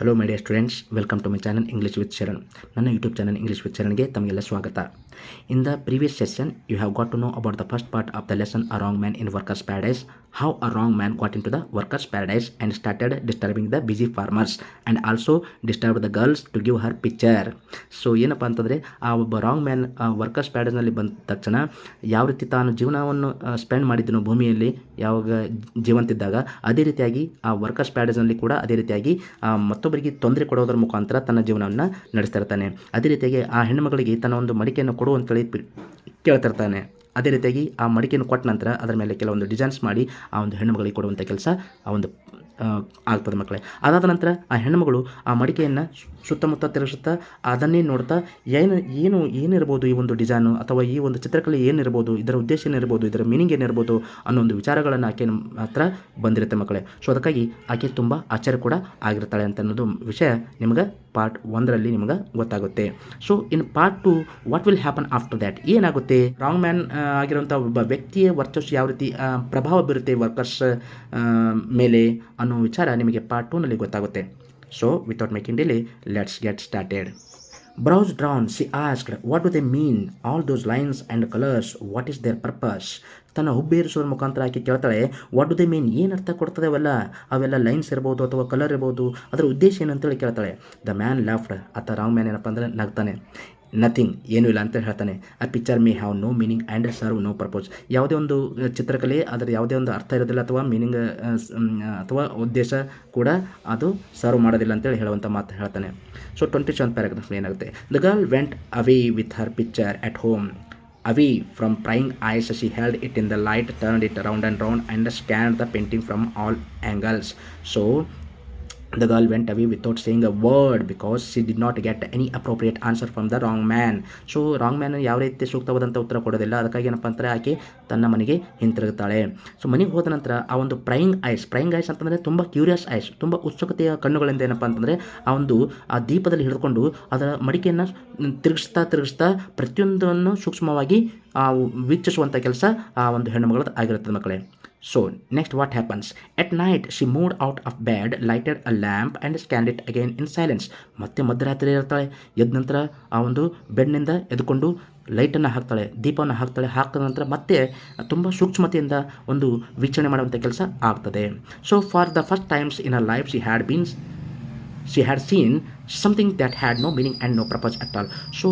Hello my dear students, welcome to my channel English with Sharan. ನನ್ನ YouTube channel English with ಶರಣ್ಗೆ ತಮಗೆಲ್ಲ ಸ್ವಾಗತ. In the previous session you have got to know about the first part of the lesson a wrong man in workers paradise. How a wrong man got into the workers paradise and started disturbing the busy farmers and also disturb the girls to give her picture. So ಏನಪ್ಪ ಅಂತಂದರೆ, ಆ ಒಬ್ಬ wrong man workers ಪ್ಯಾರಡೈಸ್ನಲ್ಲಿ ಬಂದ ತಕ್ಷಣ ಯಾವ ರೀತಿ ತಾನು ಜೀವನವನ್ನು ಸ್ಪೆಂಡ್ ಮಾಡಿದ್ದನು ಭೂಮಿಯಲ್ಲಿ ಯಾವಾಗ ಜೀವಂತಿದ್ದಾಗ, ಅದೇ ರೀತಿಯಾಗಿ ಆ ವರ್ಕರ್ಸ್ ಪ್ಯಾರಡೈಸ್ನಲ್ಲಿ ಕೂಡ ಅದೇ ರೀತಿಯಾಗಿ ಮತ್ತೊಬ್ಬರಿಗೆ ತೊಂದರೆ ಕೊಡೋದರ ಮುಖಾಂತರ ತನ್ನ ಜೀವನವನ್ನು ನಡೆಸ್ತಾ ಇರ್ತಾನೆ. ಅದೇ ರೀತಿಯಾಗಿ ಆ ಹೆಣ್ಣುಮಗಳಿಗೆ ತನ್ನ ಒಂದು ಮಡಿಕೆಯನ್ನು ಕೊಡು ಅಂತೇಳಿ ಕೇಳ್ತಿರ್ತಾನೆ. ಅದೇ ರೀತಿಯಾಗಿ ಆ ಮಡಿಕೆಯನ್ನು ಕೊಟ್ಟ ನಂತರ ಅದರ ಮೇಲೆ ಕೆಲವೊಂದು ಡಿಸೈನ್ಸ್ ಮಾಡಿ ಆ ಒಂದು ಹೆಣ್ಣುಮಗಳಿಗೆ ಕೊಡುವಂಥ ಕೆಲಸ ಆ ಒಂದು ಆಗ್ತದೆ ಮಕ್ಕಳೇ. ಅದಾದ ನಂತರ ಆ ಹೆಣ್ಣುಮಗಳು ಆ ಮಡಿಕೆಯನ್ನು ಸುತ್ತಮುತ್ತ ತಿರುಗಿಸುತ್ತಾ ಅದನ್ನೇ ನೋಡ್ತಾ ಏನಿರ್ಬೋದು ಈ ಒಂದು ಡಿಸೈನು ಅಥವಾ ಈ ಒಂದು ಚಿತ್ರಕಲೆ ಏನಿರ್ಬೋದು, ಇದರ ಉದ್ದೇಶ ಏನಿರ್ಬೋದು, ಇದರ ಮೀನಿಂಗ್ ಏನಿರ್ಬೋದು ಅನ್ನೋ ಒಂದು ವಿಚಾರಗಳನ್ನು ಆಕೆ ಹತ್ರ ಬಂದಿರುತ್ತೆ ಮಕ್ಕಳೇ. ಸೊ ಅದಕ್ಕಾಗಿ ಆಕೆ ತುಂಬ ಆಶ್ಚರ್ಯ ಕೂಡ ಆಗಿರ್ತಾಳೆ ಅಂತ ಅನ್ನೋದು ವಿಷಯ ನಿಮ್ಗೆ ಪಾರ್ಟ್ 1ರಲ್ಲಿ ನಿಮ್ಗೆ ಗೊತ್ತಾಗುತ್ತೆ. So in part 2 what will happen after that, ಏನಾಗುತ್ತೆ, ರಾಂಗ್ ಮ್ಯಾನ್ ಆಗಿರುವಂಥ ಒಬ್ಬ ವ್ಯಕ್ತಿಯ ವರ್ಚಸ್ಸು ಯಾವ ರೀತಿ ಪ್ರಭಾವ ಬೀರುತ್ತೆ ವರ್ಕರ್ಸ್ ಮೇಲೆ ಅನ್ನೋ ವಿಚಾರ ನಿಮಗೆ ಪಾರ್ಟ್ 2ನಲ್ಲಿ ಗೊತ್ತಾಗುತ್ತೆ. So without making delay, let's get started. Brows drawn, she asked, what do they mean? All those lines and colors, what is their purpose? ತನ್ನ ಹುಬ್ಬೇರಿಸೋದ್ರ ಮುಖಾಂತರ ಆಕೆ ಕೇಳ್ತಾಳೆ, ವಾಟ್ ಡು ದೇ ಮೀನ್, ಏನು ಅರ್ಥ ಕೊಡ್ತದೆ ಅವೆಲ್ಲ ಲೈನ್ಸ್ ಇರ್ಬೋದು ಅಥವಾ ಕಲರ್ ಇರ್ಬೋದು, ಅದರ ಉದ್ದೇಶ ಏನು ಅಂತೇಳಿ ಕೇಳ್ತಾಳೆ. ದ ಮ್ಯಾನ್ ಲಾಫ್ಡ್, ಆತ ರಾಂಗ್ ಮ್ಯಾನ್ ಏನಪ್ಪ ಅಂದರೆ ನಗ್ತಾನೆ. ನಥಿಂಗ್, ಏನೂ ಇಲ್ಲ ಅಂತ ಹೇಳ್ತಾನೆ. A picture may have no meaning and serve no purpose. ಯಾವುದೇ ಒಂದು ಚಿತ್ರಕಲೆ ಅದರ ಯಾವುದೇ ಒಂದು ಅರ್ಥ ಇರೋದಿಲ್ಲ ಅಥವಾ ಮೀನಿಂಗ್ ಅಥವಾ ಉದ್ದೇಶ ಕೂಡ ಅದು ಸರ್ವ್ ಮಾಡೋದಿಲ್ಲ ಅಂತೇಳಿ ಹೇಳುವಂಥ ಮಾತು ಹೇಳ್ತಾನೆ. ಸೊ 27th ಪ್ಯಾರಾಗ್ರಾಫ್ ಏನಾಗುತ್ತೆ, the girl vent away with her picture at home. Away from prying eyes, she held it in the light, turned it round and scanned the painting from all angles. So the girl went away without saying a word because she did not get any appropriate answer from the wrong man. So wrong man ಯಾವ ರೀತಿ ಸೂಕ್ತವಾದಂಥ ಉತ್ತರ ಕೊಡೋದಿಲ್ಲ. ಅದಕ್ಕಾಗಿ ಏನಪ್ಪ ಅಂತಾರೆ, ಆಕೆ ತನ್ನ ಮನೆಗೆ ಹಿಂತಿರುಗುತ್ತಾಳೆ. ಸೊ ಮನೆಗೆ ಹೋದ ನಂತರ ಆ ಒಂದು ಪ್ರೈಯಿಂಗ್ ಐಸ್ ಅಂತಂದರೆ ತುಂಬ ಕ್ಯೂರಿಯಸ್ ಐಸ್, ತುಂಬ ಉತ್ಸುಕತೆಯ ಕಣ್ಣುಗಳಿಂದ ಏನಪ್ಪ ಅಂತಂದರೆ ಆ ದೀಪದಲ್ಲಿ ಹಿಡಿದುಕೊಂಡು ಅದರ ಮಡಿಕೆಯನ್ನು ತಿರುಗಿಸ್ತಾ ಪ್ರತಿಯೊಂದನ್ನು ಸೂಕ್ಷ್ಮವಾಗಿ ವೀಕ್ಷಿಸುವಂಥ ಕೆಲಸ ಆ ಒಂದು ಹೆಣ್ಣುಮಗಳದ್ದು ಆಗಿರುತ್ತದೆ ಮಕ್ಕಳೇ. So next what happens? At night she moved out of bed, lighted a lamp and scanned it again in silence. ಮತ್ತೆ ಮಧ್ಯರಾತ್ರಿ ಇರ್ತಾಳೆ, ಎದ್ದ ನಂತರ ಆ ಒಂದು ಬೆಡ್ನಿಂದ ಎದ್ಕೊಂಡು ಲೈಟನ್ನು ಹಾಕ್ತಾಳೆ, ದೀಪವನ್ನು ಹಾಕ್ತಾಳೆ. ಹಾಕಿದ ನಂತರ ಮತ್ತೆ ತುಂಬ ಸೂಕ್ಷ್ಮತೆಯಿಂದ ಒಂದು ವೀಕ್ಷಣೆ ಮಾಡುವಂಥ ಕೆಲಸ ಆಗ್ತದೆ. So for the first times in her life she had seen something that had no meaning and no purpose at all. So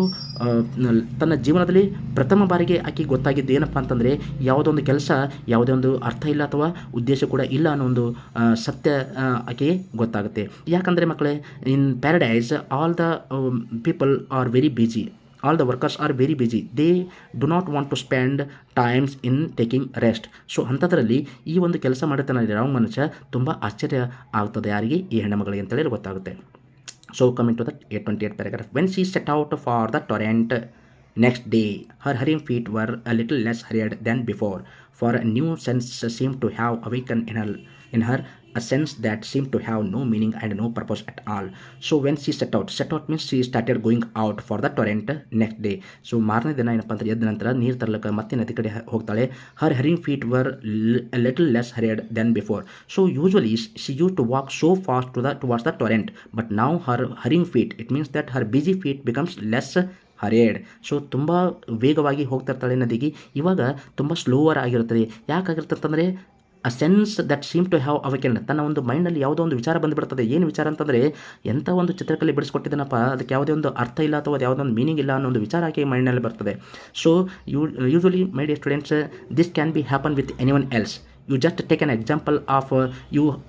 ತನ್ನ ಜೀವನದಲ್ಲಿ ಪ್ರಥಮ ಬಾರಿಗೆ ಆಕೆ ಗೊತ್ತಾಗಿದ್ದು ಏನಪ್ಪ ಅಂತಂದರೆ, ಯಾವುದೊಂದು ಕೆಲಸ ಯಾವುದೇ ಒಂದು ಅರ್ಥ ಇಲ್ಲ ಅಥವಾ ಉದ್ದೇಶ ಕೂಡ ಇಲ್ಲ ಅನ್ನೋ ಒಂದು ಸತ್ಯ ಆಕೆಗೆ ಗೊತ್ತಾಗುತ್ತೆ. ಯಾಕಂದರೆ ಮಕ್ಕಳೇ, in paradise all the people are very busy. All the workers are very busy. They do not want to spend times in taking rest. So ಅಂಥದ್ರಲ್ಲಿ ಈ ಒಂದು ಕೆಲಸ ಮಾಡುತ್ತಾನೆ ರಾಂಗ್ ಮನುಷ್ಯ, ತುಂಬ ಆಶ್ಚರ್ಯ ಆಗ್ತದೆ ಯಾರಿಗೆ, ಈ ಹೆಣ್ಣುಮಗಳಿಗೆ ಅಂತೇಳಿ ಗೊತ್ತಾಗುತ್ತೆ. So coming to the 28th paragraph. When she set out for the torrent next day, her hurrying feet were a little less hurried than before, for a new sense seemed to have awakened in her, a sense that seemed to have no meaning and no purpose at all. So when she set out means she started going out for the torrent next day. So ಮಾರನೇ ದಿನ ಏನಪ್ಪ ಅಂದರೆ ಎದ್ದ ನಂತರ ನೀರು ತರಲಿಕ್ಕೆ ಮತ್ತೆ ನದಿ ಕಡೆ ಹೋಗ್ತಾಳೆ. her hurrying feet were a little less hurried than before. So usually she used to walk so fast towards the torrent, but now her hurrying feet, it means that her busy feet becomes less hurried. So ತುಂಬ ವೇಗವಾಗಿ ಹೋಗ್ತಿರ್ತಾಳೆ ನದಿಗೆ, ಇವಾಗ ತುಂಬ slower ಆಗಿರುತ್ತದೆ. ಯಾಕಾಗಿರ್ತಂತಂದರೆ a sense that seem to have awakened, ತನ್ನ ಒಂದು ಮೈಂಡಲ್ಲಿ ಯಾವುದೋ ಒಂದು ವಿಚಾರ ಬಂದುಬಿಡ್ತದೆ. ಏನು ವಿಚಾರ ಅಂತಂದರೆ, ಎಂಥ ಒಂದು ಚಿತ್ರಕಲೆ ಬಿಡಿಸ್ಕೊಟ್ಟಿದ್ದಾನಪ್ಪ, ಅದಕ್ಕೆ ಯಾವುದೇ ಒಂದು ಅರ್ಥ ಇಲ್ಲ ಅಥವಾ ಯಾವುದೋ ಒಂದು ಮೀನಿಂಗ್ ಇಲ್ಲ ಅನ್ನೋ ಒಂದು ವಿಚಾರ ಆಕೆ ಮೈಂಡ್ನಲ್ಲಿ ಬರ್ತದೆ. So usually my dear students, this can be happen with anyone else. You just take an example of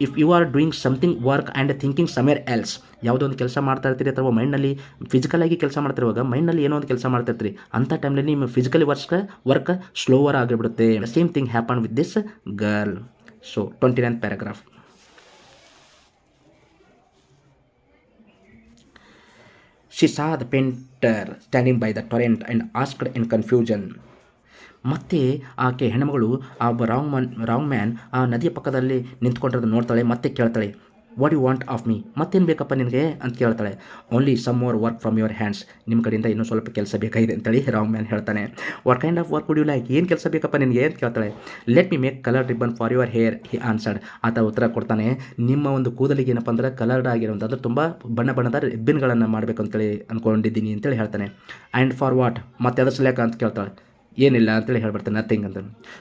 if you are doing something work and thinking somewhere else. ಯಾವುದೋ ಒಂದು ಕೆಲಸ ಮಾಡ್ತಾ ಇರ್ತೀರಿ ಅಥವಾ ಮೈಂಡ್ನಲ್ಲಿ ಫಿಸಿಕಲಾಗಿ ಕೆಲಸ ಮಾಡ್ತಿರುವಾಗ ಮೈಂಡ್ನಲ್ಲಿ ಏನೋ ಒಂದು ಕೆಲಸ ಮಾಡ್ತಾ ಇರ್ತೀರಿ, ಅಂಥ ಟೈಮ್ನಲ್ಲಿ ನಿಮ್ಮ ಫಿಸಿಕಲಿ ವರ್ಕ್ ಸ್ಲೋವರ್ ಆಗಿಬಿಡುತ್ತೆ. Same thing happen with this girl. So 29th paragraph. She saw the painter standing by the torrent and asked in confusion. ಮತ್ತೆ ಆಕೆ ಹೆಣ್ಣುಮಗಳು ಆ ಒಬ್ಬ ರಾಂಗ್ ಮ್ಯಾನ್ ಆ ನದಿಯ ಪಕ್ಕದಲ್ಲಿ ನಿಂತ್ಕೊಂಡಿರೋದು ನೋಡ್ತಾಳೆ. ಮತ್ತೆ ಕೇಳ್ತಾಳೆ, what you want of me, ಮತ್ತೇನು ಬೇಕಪ್ಪ ನಿನಗೆ ಅಂತ ಕೇಳ್ತಾಳೆ. Only some more work from your hands, ನಿಮ್ಮ ಕಡೆಯಿಂದ ಇನ್ನೂ ಸ್ವಲ್ಪ ಕೆಲಸ ಬೇಕಾಗಿದೆ ಅಂತೇಳಿ ರಾಂಗ್ ಮ್ಯಾನ್ ಹೇಳ್ತಾನೆ. What kind of work would you like, ಏನು ಕೆಲಸ ಬೇಕಪ್ಪ ನಿನಗೆ ಅಂತ ಕೇಳ್ತಾಳೆ. Let me make colour ribbon for your hair he answered, ಆತ ಉತ್ತರ ಕೊಡ್ತಾನೆ, ನಿಮ್ಮ ಒಂದು ಕೂದಲಿಗೆ ಏನಪ್ಪ ಅಂದ್ರೆ ಕಲರ್ಡ್ ಆಗಿರುವಂಥ ಅಂದರೆ ತುಂಬ ಬಣ್ಣ ಬಣ್ಣದ ರಿಬ್ಬನ್ಗಳನ್ನು ಮಾಡಬೇಕು ಅಂತೇಳಿ ಅಂದ್ಕೊಂಡಿದ್ದೀನಿ ಅಂತೇಳಿ ಹೇಳ್ತಾನೆ. ಆ್ಯಂಡ್ ಫಾರ್ ವಾಟ್, ಮತ್ತೆ ಅದರ ಸಲಕ ಅಂತ ಕೇಳ್ತಾಳೆ. ಏನಿಲ್ಲ ಅಂತೇಳಿ ಹೇಳ್ಬಿಡ್ತಾನೆ, ನಥಿಂಗ್ ಅಂತ.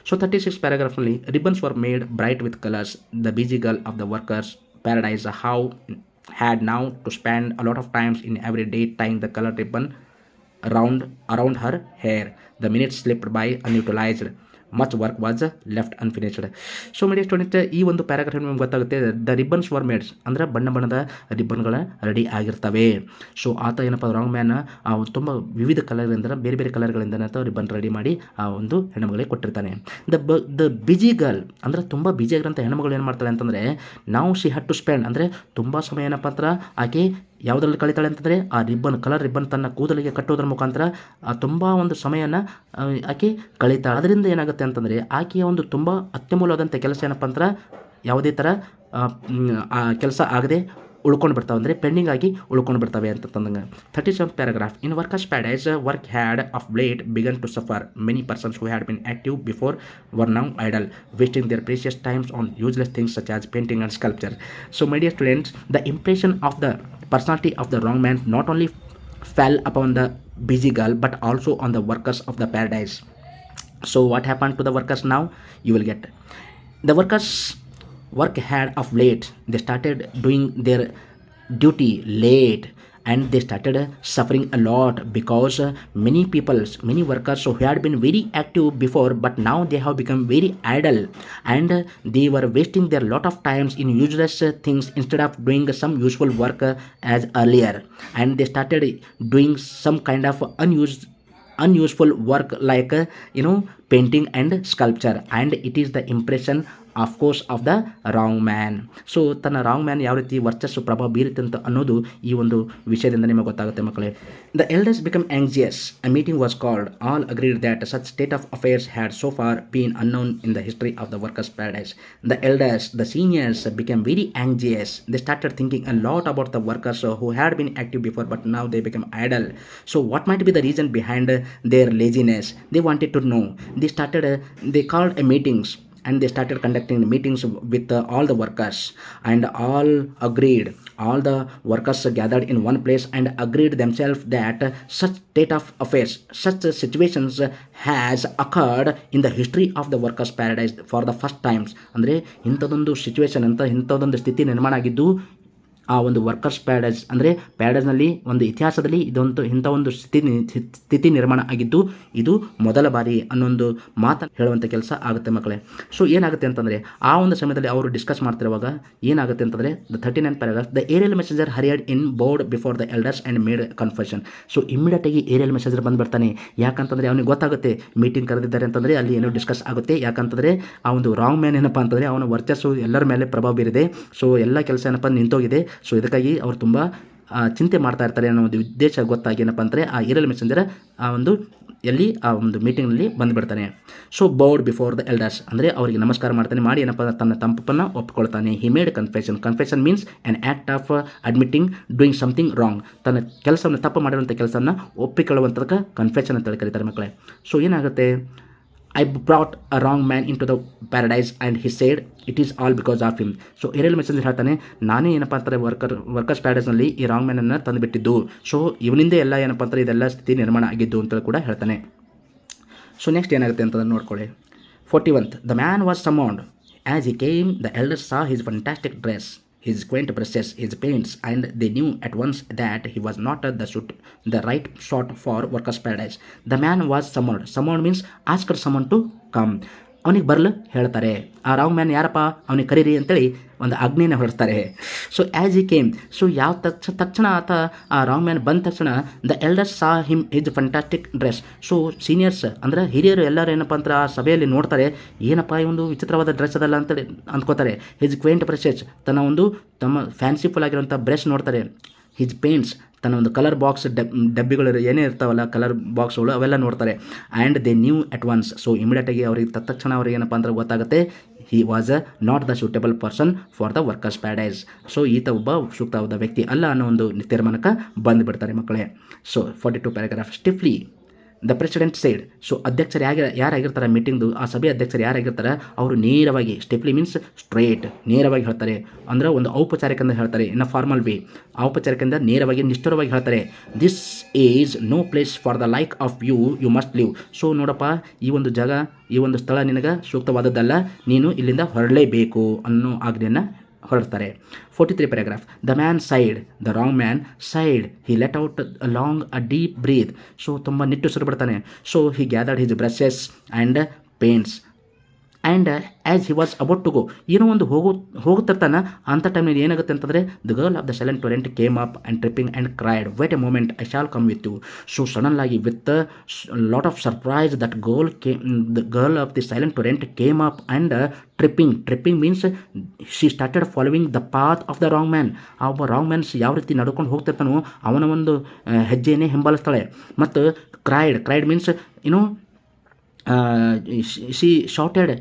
ಸೊ 36 ಪ್ಯಾರಾಗ್ರಾಫ್ನಲ್ಲಿ ribbons were made bright with colours, the busy girl of the workers paradise how had now to spend a lot of times in every day tying the colored ribbon around her hair. The minutes slipped by unutilized. Much work was left unfinished. So Madey student, ಈ ಒಂದು paragraph ನಿಮ್ಗೆ ಗೊತ್ತಾಗುತ್ತೆ. The ribbons var maids ಅಂದರೆ ಬಣ್ಣ ಬಣ್ಣದ ರಿಬ್ಬನ್ಗಳ ready ಆಗಿರ್ತವೆ. So ಆತ ಏನಪ್ಪ ರಾಂಗ್ ಮ್ಯಾನ್ ತುಂಬ ವಿವಿಧ ಕಲರ್ಗಳಿಂದ ಬೇರೆ ಬೇರೆ ಕಲರ್ಗಳಿಂದ ರಿಬ್ಬನ್ ರೆಡಿ ಮಾಡಿ ಆ ಒಂದು ಹೆಣ್ಮಗಳಿಗೆ ಕೊಟ್ಟಿರ್ತಾನೆ. ದ ಬಿಜಿ ಗರ್ಲ್ ಅಂದರೆ ತುಂಬ ಬಿಜಿ ಆಗಿರೋಂಥ ಹೆಣ್ಮಗಳು ಏನು ಮಾಡ್ತಾಳೆ ಅಂತಂದರೆ, ನಾವು ಶಿ ಹ್ಯಾಡ್ ಟು ಸ್ಪೆಂಡ್ ಅಂದರೆ ತುಂಬ ಸಮಯ ಏನಪ್ಪ ಅಂದ್ರೆ ಆಕೆ ಯಾವುದರಲ್ಲಿ ಕಳೀತಾಳೆ ಅಂತಂದರೆ ಆ ಕಲರ್ ರಿಬ್ಬನ್ ತನ್ನ ಕೂದಲಿಗೆ ಕಟ್ಟೋದ್ರ ಮುಖಾಂತರ ತುಂಬ ಒಂದು ಸಮಯನ ಆಕೆ ಕಳೀತಾಳೆ. ಅದರಿಂದ ಏನಾಗುತ್ತೆ ಅಂತಂದರೆ ಆಕೆಯ ಒಂದು ತುಂಬ ಅತ್ಯಮೂಲ್ಯವಾದಂಥ ಕೆಲಸ ಏನಪ್ಪ ಅಂದ್ರೆ ಯಾವುದೇ ಥರ ಆ ಕೆಲಸ ಆಗದೆ ಉಳ್ಕೊಂಡು ಬಿಡ್ತಾವೆ, ಅಂದರೆ ಪೆಂಡಿಂಗ್ ಆಗಿ ಉಳ್ಕೊಂಡು ಬಿಡ್ತವೆ ಅಂತಂದಂಗೆ. 37th paragraph. In workers paradise work had of late began to suffer. Many persons who had been active before were now idle, wasting their precious times on useless things such as painting and sculpture. So my dear students, the impression of the personality of the wrong man not only fell upon the busy girl but also on the workers of the paradise. So what happened to the workers now? You will get. The workers work had of late. They started doing their duty late and they started suffering a lot because many workers who had been very active before but now they have become very idle and they were wasting their lot of times in useless things instead of doing some useful work as earlier, and they started doing some kind of unuseful work like painting and sculpture, and it is the impression of course of the wrong man. So ತನ್ನ wrong man ಯಾವ ರೀತಿ ವರ್ಚಸ್ಸು ಪ್ರಭಾವ ಬೀರುತ್ತೆ ಅಂತ ಅನ್ನೋದು ಈ ಒಂದು ವಿಷಯದಿಂದ ನಿಮಗೆ ಗೊತ್ತಾಗುತ್ತೆ ಮಕ್ಕಳೇ. The elders become anxious. A meeting was called. All agreed that such state of affairs had so far been unknown in the history of the workers paradise. The elders, the seniors become very anxious. They started thinking a lot about the workers who had been active before but now they become idle. So what might be the reason behind their laziness? They wanted to know. They called a meetings and they started conducting meetings with all the workers, and all the workers gathered in one place and agreed themselves that such state of affairs, such situations has occurred in the history of the workers paradise for the first times. ಅಂದರೆ ಇಂಥದೊಂದು situation ಇಂಥದೊಂದು ಸ್ಥಿತಿ ನಿರ್ಮಾಣ ಆಗಿದ್ದು ಆ ಒಂದು workers paradise ಅಂದರೆ ಪ್ಯಾರಡೈಸ್ನಲ್ಲಿ ಒಂದು ಇತಿಹಾಸದಲ್ಲಿ ಇಂಥ ಒಂದು ಸ್ಥಿತಿ ನಿರ್ಮಾಣ ಆಗಿದ್ದು ಇದು ಮೊದಲ ಬಾರಿ ಅನ್ನೊಂದು ಮಾತನ್ನು ಹೇಳುವಂಥ ಕೆಲಸ ಆಗುತ್ತೆ ಮಕ್ಕಳೇ. ಸೊ ಏನಾಗುತ್ತೆ ಅಂತಂದರೆ ಆ ಒಂದು ಸಮಯದಲ್ಲಿ ಅವರು ಡಿಸ್ಕಸ್ ಮಾಡ್ತಿರುವಾಗ ಏನಾಗುತ್ತೆ ಅಂತಂದರೆ the 39th paragraph. The aerial messenger hurried in board before the elders and made confession. So ಇಮಿಡಿಯೇಟಾಗಿ ಏರಿಯಲ್ ಮೆಸೇಜರ್ ಬಂದುಬಿಡ್ತಾನೆ. ಯಾಕಂತಂದರೆ ಅವನಿಗೆ ಗೊತ್ತಾಗುತ್ತೆ ಮೀಟಿಂಗ್ ಕರೆದಿದ್ದಾರೆ ಅಂತಂದರೆ ಅಲ್ಲಿ ಏನೋ ಡಿಸ್ಕಸ್ ಆಗುತ್ತೆ. ಯಾಕಂತಂದರೆ ಆ ಒಂದು ರಾಂಗ್ ಮ್ಯಾನ್ ಏನಪ್ಪ ಅಂತಂದರೆ ಅವನ ವರ್ಚಸ್ಸು ಎಲ್ಲರ ಮೇಲೆ ಪ್ರಭಾವ ಬೀರಿದೆ. ಸೊ ಎಲ್ಲ ಕೆಲಸ ಏನಪ್ಪ ನಿಂತೋಗಿದೆ. ಸೊ ಇದಕ್ಕಾಗಿ ಅವರು ತುಂಬ ಚಿಂತೆ ಮಾಡ್ತಾ ಇರ್ತಾರೆ ಅನ್ನೋ ಒಂದು ಉದ್ದೇಶ ಗೊತ್ತಾಗಿ ಏನಪ್ಪ ಅಂದರೆ ಆ ಏರಿಯಲ್ ಮೆಸೇಂಜರ್ ಆ ಒಂದು ಮೀಟಿಂಗ್ನಲ್ಲಿ ಬಂದುಬಿಡ್ತಾನೆ. So bowed before the elders ಅಂದರೆ ಅವರಿಗೆ ನಮಸ್ಕಾರ ಮಾಡ್ತಾನೆ, ಮಾಡಿ ಏನಪ್ಪ ತನ್ನ ತಪ್ಪನ್ನು ಒಪ್ಕೊಳ್ತಾನೆ. He made confession means an act of admitting doing something wrong. ತನ್ನ ಕೆಲಸವನ್ನು ತಪ್ಪು ಮಾಡಿರುವಂಥ ಕೆಲಸವನ್ನು ಒಪ್ಪಿಕೊಳ್ಳುವಂಥದಕ್ಕೆ ಕನ್ಫೆಷನ್ ಅಂತ ಕರೀತಾರೆ ಮಕ್ಕಳೇ. ಸೊ ಏನಾಗುತ್ತೆ, I brought a wrong man into the paradise and he said it is all because of him. So aerial messenger ಹೇಳ್ತಾನೆ, ನಾನೇ ಏನಪ್ಪ ಅಂತಾರೆ ವರ್ಕರ್ಸ್ ಪ್ಯಾರಡೈಸ್ನಲ್ಲಿ ಈ ರಾಂಗ್ ಮ್ಯಾನನ್ನು ತಂದುಬಿಟ್ಟಿದ್ದು. ಸೊ ಇವನಿಂದ ಎಲ್ಲ ಏನಪ್ಪ ಅಂತಾರೆ ಇದೆಲ್ಲ ಸ್ಥಿತಿ ನಿರ್ಮಾಣ ಆಗಿದ್ದು ಅಂತ ಕೂಡ ಹೇಳ್ತಾನೆ. ಸೊ ನೆಕ್ಸ್ಟ್ ಏನಾಗುತ್ತೆ ಅಂತ ನೋಡ್ಕೊಳ್ಳಿ. 41th. The man was summoned. As he came, the elders saw his fantastic dress, his quaint brushes, his paints, and they knew at once that he was not the right sort for workers' paradise. The man was summoned. Summoned means asked someone to come. ಅವನಿಗೆ ಬರಲು ಹೇಳ್ತಾರೆ. ಆ wrong man ಯಾರಪ್ಪ, ಅವನಿಗೆ ಕರೀರಿ ಅಂತೇಳಿ ಒಂದು ಆಜ್ಞೆನ ಹೊರಡ್ತಾರೆ. So as ಈ ಕೇಮ್, ಸೊ ಯಾವ ತಕ್ಷಣ ಆತ ಆ ರಾಂಗ್ ಮ್ಯಾನ್ ಬಂದ ತಕ್ಷಣ the elders saw him his fantastic dress. So seniors ಅಂದರೆ ಹಿರಿಯರು ಎಲ್ಲರೂ ಏನಪ್ಪ ಅಂದ್ರೆ ಆ ಸಭೆಯಲ್ಲಿ ನೋಡ್ತಾರೆ, ಏನಪ್ಪ ಈ ಒಂದು ವಿಚಿತ್ರವಾದ ಡ್ರೆಸ್ ಅದಲ್ಲ ಅಂತೇಳಿ ಅಂದ್ಕೋತಾರೆ. ಹಿಸ್ ಕ್ವೇಂಟ್ ಬ್ರಷಸ್, ತಮ್ಮ ಫ್ಯಾನ್ಸಿಫುಲ್ ಆಗಿರುವಂಥ ಬ್ರಷ್ ನೋಡ್ತಾರೆ. ಹಿಸ್ ಪೇಂಟ್ಸ್, ತನ್ನ ಒಂದು ಕಲರ್ ಬಾಕ್ಸ್ ಡಬ್ಬಿಗಳು ಏನೇ ಇರ್ತಾವಲ್ಲ ಕಲರ್ ಬಾಕ್ಸ್ಗಳು ಅವೆಲ್ಲ ನೋಡ್ತಾರೆ. And they new at once. So ಇಮಿಡಿಯೇಟಾಗಿ ಅವ್ರಿಗೆ ತಕ್ಷಣ ಅವ್ರಿಗೆ ಏನಪ್ಪ ಅಂದ್ರೆ ಗೊತ್ತಾಗುತ್ತೆ he was not the suitable person for the workers paradise. So ಈತ ಒಬ್ಬ ಸೂಕ್ತವಾದ ವ್ಯಕ್ತಿ ಅಲ್ಲ ಅನ್ನೋ ಒಂದು ತೀರ್ಮಾನಕ್ಕೆ ಬಂದುಬಿಡ್ತಾರೆ ಮಕ್ಕಳೇ. So 42 paragraph. Stiffly the president said. So ಅಧ್ಯಕ್ಷರು ಯಾರಾಗಿರ್ತಾರೆ ಮೀಟಿಂಗ್ದು, ಆ ಸಭೆ ಅಧ್ಯಕ್ಷರು ಯಾರಾಗಿರ್ತಾರೆ ಅವರು ನೇರವಾಗಿ, ಸ್ಟಿಫ್ಲಿ ಮೀನ್ಸ್ ಸ್ಟ್ರೇಟ್, ನೇರವಾಗಿ ಹೇಳ್ತಾರೆ. ಅಂದರೆ ಒಂದು ಔಪಚಾರಿಕದಿಂದ ಹೇಳ್ತಾರೆ, ಇನ್ ಅ ಫಾರ್ಮಲ್ ವೇ, ಔಪಚಾರಿಕದಿಂದ ನೇರವಾಗಿ ನಿಷ್ಠುರವಾಗಿ ಹೇಳ್ತಾರೆ. This is no place for the like of you, you must leave. So ನೋಡಪ್ಪ, ಈ ಒಂದು ಜಾಗ, ಈ ಒಂದು ಸ್ಥಳ ನಿನಗೆ ಸೂಕ್ತವಾದದ್ದಲ್ಲ, ನೀನು ಇಲ್ಲಿಂದ ಹೊರಡಲೇಬೇಕು ಅನ್ನೋ ಆಜ್ಞೆಯನ್ನು ಹೊರಡ್ತಾರೆ. 43 paragraph. The man sighed, the wrong man sighed, he let out long a deep breath. So ತುಂಬ ನಿಟ್ಟುಸಿರು ಬಿಡ್ತಾನೆ. So he gathered his brushes and paints and as he was about to go. ಏನೋ ಒಂದು ಹೋಗುತ್ತಿರ್ತಾನೆ. ಅಂಥ ಟೈಮ್ನಲ್ಲಿ ಏನಾಗುತ್ತೆ ಅಂತಂದರೆ, the girl of the silent torrent came up and tripping and cried, wait a moment, I shall come with you. So ಸಡನ್ಲಾಗಿ with lot of surprise that the girl of the silent torrent came up and tripping means she started following the path of the wrong man. ಆ ಒಬ್ಬ wrong mans ಯಾವ ರೀತಿ ನಡ್ಕೊಂಡು ಹೋಗ್ತಿರ್ತಾನೋ ಅವನ ಒಂದು ಹೆಜ್ಜೆಯನ್ನೇ ಹಿಂಬಾಲಿಸ್ತಾಳೆ. ಮತ್ತು cried means ಏನೋ ಶಿ ಶಾರ್ಟೆಡ್,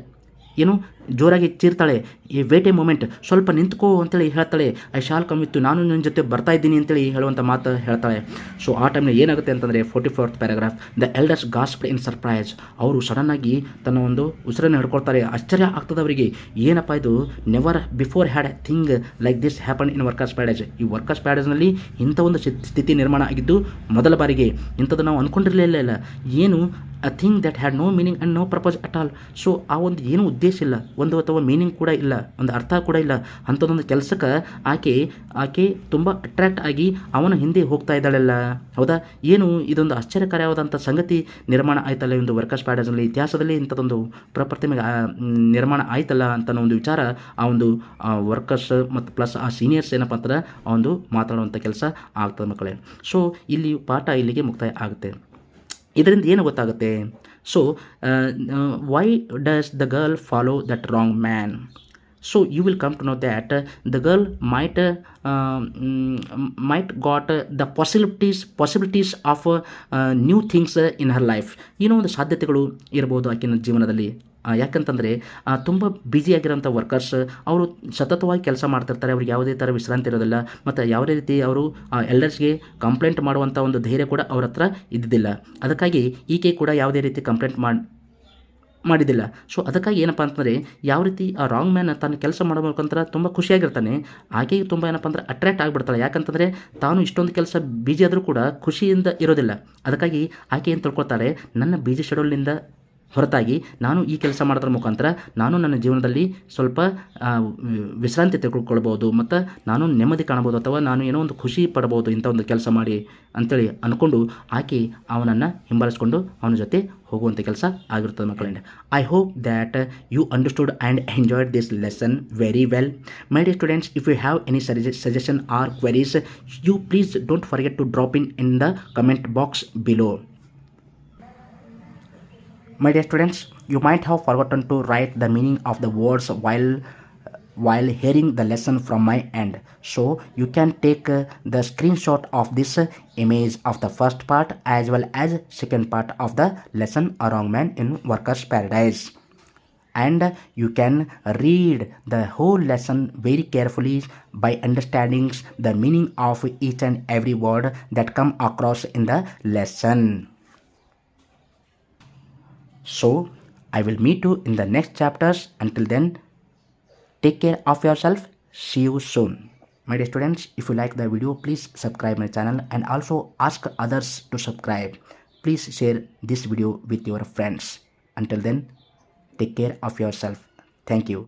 ಏನು ಜೋರಾಗಿ ಚೀರ್ತಾಳೆ. ಈ ವೇಟ್ ಎ ಮೂಮೆಂಟ್, ಸ್ವಲ್ಪ ನಿಂತ್ಕೋ ಅಂತೇಳಿ ಹೇಳ್ತಾಳೆ. ಐ ಶಾಲ್ ಕಮ್ ವಿತ್, ನಾನು ನಿನ್ನ ಜೊತೆ ಬರ್ತಾ ಇದ್ದೀನಿ ಅಂತೇಳಿ ಹೇಳುವಂಥ ಮಾತು ಹೇಳ್ತಾಳೆ. ಸೊ ಆ ಟೈಮ್ನಲ್ಲಿ ಏನಾಗುತ್ತೆ ಅಂತಂದರೆ 44th paragraph. The elders gasped in surprise. ಅವರು ಸಡನ್ನಾಗಿ ತನ್ನ ಒಂದು ಉಸಿರನ್ನು ಹಿಡ್ಕೊಳ್ತಾರೆ. ಆಶ್ಚರ್ಯ ಆಗ್ತದೆ ಅವರಿಗೆ, ಏನಪ್ಪ ಇದು, never before had A thing like this happen in workers paradise. ಈ ವರ್ಕರ್ಸ್ ಪ್ಯಾರಡೈಸ್ನಲ್ಲಿ ಇಂಥ ಒಂದು ಸ್ಥಿತಿ ನಿರ್ಮಾಣ ಆಗಿದ್ದು ಮೊದಲ ಬಾರಿಗೆ. ಇಂಥದ್ದು ನಾವು ಅಂದ್ಕೊಂಡಿರಲಿಲ್ಲ. ಏನು a thing that had no meaning and no purpose at all. So ಆ ಒಂದು ಏನೂ ಉದ್ದೇಶ ಇಲ್ಲ, ಒಂದು ಅಥವಾ ಮೀನಿಂಗ್ ಕೂಡ ಇಲ್ಲ, ಒಂದು ಅರ್ಥ ಕೂಡ ಇಲ್ಲ. ಅಂಥದ್ದೊಂದು ಕೆಲಸಕ್ಕೆ ಆಕೆ ತುಂಬ ಅಟ್ರ್ಯಾಕ್ಟ್ ಆಗಿ ಅವನ ಹಿಂದೆ ಹೋಗ್ತಾ ಇದ್ದಾಳೆಲ್ಲ. ಹೌದಾ, ಏನು ಇದೊಂದು ಆಶ್ಚರ್ಯಕಾರಿಯಾದಂಥ ಸಂಗತಿ ನಿರ್ಮಾಣ ಆಯ್ತಲ್ಲ ಒಂದು ವರ್ಕರ್ಸ್ ಪ್ಯಾರಡೈಸ್ನಲ್ಲಿ. ಇತಿಹಾಸದಲ್ಲಿ ಇಂಥದ್ದೊಂದು ಪ್ರಪ್ರಥಮ ನಿರ್ಮಾಣ ಆಯ್ತಲ್ಲ ಅಂತ ಒಂದು ವಿಚಾರ ಆ ಒಂದು ವರ್ಕರ್ಸ್ ಮತ್ತು ಪ್ಲಸ್ ಆ ಸೀನಿಯರ್ಸ್ ಏನಪ್ಪ ಅಂದ್ರೆ ಆ ಒಂದು ಮಾತಾಡುವಂಥ ಕೆಲಸ ಆಗ್ತದೆ ಮಕ್ಕಳೇ. ಸೊ ಇಲ್ಲಿ ಪಾಠ ಇಲ್ಲಿಗೆ ಮುಕ್ತಾಯ ಆಗುತ್ತೆ. ಇದರಿಂದ ಏನು ಗೊತ್ತಾಗುತ್ತೆ? So why does the girl follow that wrong man? So you will come to know that the girl might got the possibilities of new things in her life. ಏನೋ ಒಂದು ಸಾಧ್ಯತೆಗಳು ಇರ್ಬೋದು ಆಕೆಯ ಜೀವನದಲ್ಲಿ. ಯಾಕಂತಂದರೆ ತುಂಬ ಬ್ಯುಸಿಯಾಗಿರೋಂಥ ವರ್ಕರ್ಸ್ ಅವರು ಸತತವಾಗಿ ಕೆಲಸ ಮಾಡ್ತಿರ್ತಾರೆ. ಅವ್ರಿಗೆ ಯಾವುದೇ ಥರ ವಿಶ್ರಾಂತಿ ಇರೋದಿಲ್ಲ. ಮತ್ತು ಯಾವುದೇ ರೀತಿ ಅವರು ಎಲ್ಡರ್ಸ್ಗೆ ಕಂಪ್ಲೇಂಟ್ ಮಾಡುವಂಥ ಒಂದು ಧೈರ್ಯ ಕೂಡ ಅವ್ರ ಹತ್ರ ಇದ್ದಿದ್ದಿಲ್ಲ. ಅದಕ್ಕಾಗಿ ಈಕೆ ಕೂಡ ಯಾವುದೇ ರೀತಿ ಕಂಪ್ಲೇಂಟ್ ಮಾಡಿದ್ದಿಲ್ಲ. ಸೊ ಅದಕ್ಕಾಗಿ ಏನಪ್ಪ ಅಂತಂದರೆ ಯಾವ ರೀತಿ ಆ ರಾಂಗ್ ಮ್ಯಾನ್ ತಾನು ಕೆಲಸ ಮಾಡಬೇಕಂತ ತುಂಬ ಖುಷಿಯಾಗಿರ್ತಾನೆ. ಆಕೆಗೆ ತುಂಬ ಏನಪ್ಪ ಅಂದ್ರೆ ಅಟ್ರ್ಯಾಕ್ಟ್ ಆಗಿಬಿಡ್ತಾಳೆ. ಯಾಕಂತಂದರೆ ತಾನು ಇಷ್ಟೊಂದು ಕೆಲಸ ಬಿಜಿ ಆದರೂ ಕೂಡ ಖುಷಿಯಿಂದ ಇರೋದಿಲ್ಲ. ಅದಕ್ಕಾಗಿ ಆಕೆ ಏನು ತಿಳ್ಕೊಳ್ತಾಳೆ, ನನ್ನ ಬಿಜಿ ಶೆಡ್ಯೂಲ್ನಿಂದ ಹೊರತಾಗಿ ನಾನು ಈ ಕೆಲಸ ಮಾಡೋದ್ರ ಮುಖಾಂತರ ನಾನು ನನ್ನ ಜೀವನದಲ್ಲಿ ಸ್ವಲ್ಪ ವಿಶ್ರಾಂತಿ ತೆಗೆದುಕೊಳ್ಬೋದು ಮತ್ತು ನಾನು ನೆಮ್ಮದಿ ಕಾಣ್ಬೋದು ಅಥವಾ ನಾನು ಏನೋ ಒಂದು ಖುಷಿ ಪಡ್ಬೋದು ಇಂಥ ಒಂದು ಕೆಲಸ ಮಾಡಿ ಅಂಥೇಳಿ ಅಂದ್ಕೊಂಡು ಆಕೆ ಅವನನ್ನು ಹಿಂಬಾಲಿಸ್ಕೊಂಡು ಅವನ ಜೊತೆ ಹೋಗುವಂಥ ಕೆಲಸ ಆಗಿರ್ತದೆ ಮಕ್ಕಳೇ. I hope that you understood and enjoyed this lesson very well. My dear students, if you have any suggestion or queries, you please don't forget to drop in the comment box below. My dear students, you might have forgotten to write the meaning of the words while hearing the lesson from my end. So you can take the screenshot of this image of the first part as well as second part of the lesson A Wrong Man in Workers Paradise. And you can read the whole lesson very carefully by understanding the meaning of each and every word that come across in the lesson. So I will meet you in the next chapters. Until then, take care of yourself. See you soon. My dear students, if you like the video, please subscribe my channel and also ask others to subscribe. Please share this video with your friends. Until then, take care of yourself. Thank you.